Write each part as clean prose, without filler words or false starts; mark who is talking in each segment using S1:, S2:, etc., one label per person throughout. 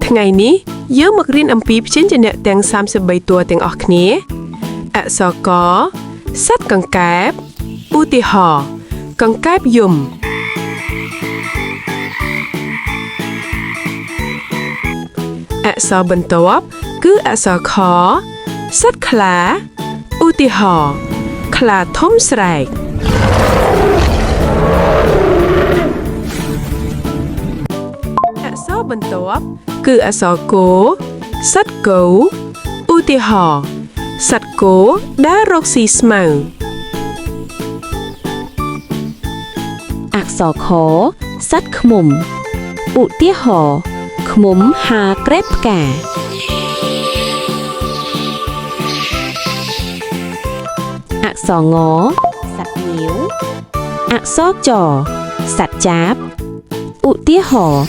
S1: ថ្ងៃនេះយើងមករៀនអំពីព្យញ្ជនៈទាំង33តួទាំងអស់គ្នាអក្សរកសត្វកង្កែបឧទាហរណ៍កង្កែបយំអក្សរបន្ទាប់គឺអក្សរខសត្វខ្លាឧទាហរណ៍ខ្លាធំស្រែកអក្សរបន្ទាប់គឺអក្សរគោសត្វគោឧទាហរណ៍សត្វគោដើររកស៊ីស្មៅ
S2: អក្សរខសត្វឃ្មុំឧទាហរណ៍ឃ្មុំហាក្រេបផ្កាអក្សរងសត្វញៀវអក្សរចសត្វចាបឧទាហរណ៍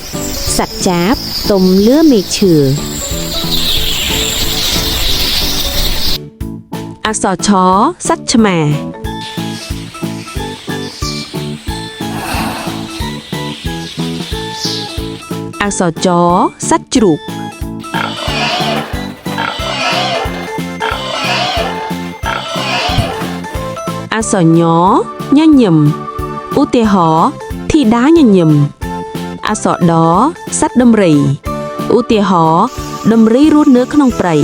S2: សត្វចាបទុំលឿមេឈើអក្សរឆសត្វឆ្មាអក្សរចសត្វជ្រូកអក្សរញញញឹមឧទាហរណ៍ធីតាញញឹមអក្សរដសត្វដំរីឧទាហរណ៍ដំរីរស់នៅក្នុងព្រៃ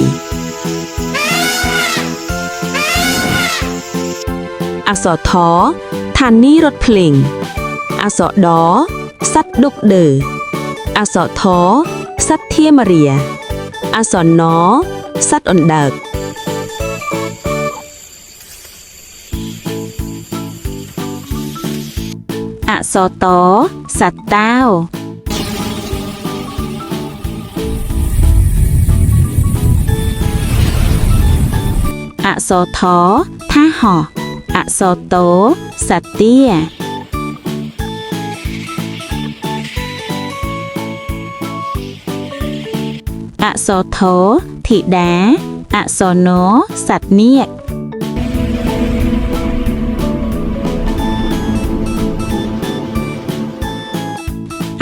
S2: អក្សរថឋានីរថភ្លេងអក្សរដសត្វដុកដឺអក្សរថសត្វធាមារាអក្សរណសត្វអណ្ដើកអក្សរតសត្វតាវអក្សរថថាហោះអក្សរតសត្វទាអក្សរថធីតាអក្សរណសត្វនាគ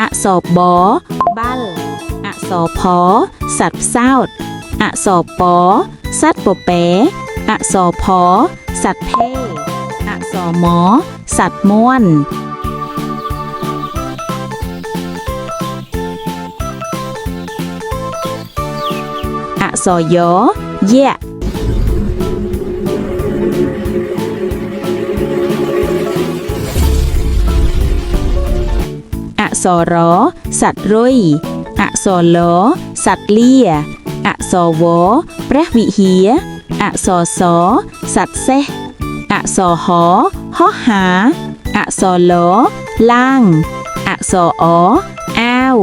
S2: អក្សរបបាល់អក្សរផសត្វផ្សោតអក្សរពសត្វពពែអក្សរផសត្វភេអក្សរមសត្វមាន់អក្សរយយៈអក្សររសត្វរុយអក្សរលសត្វលាអក្សរវព្រះវិហារអក្សរសសត្វសេះអក្សរហហោះហាអក្សរលឡាងអក្សរអអាវ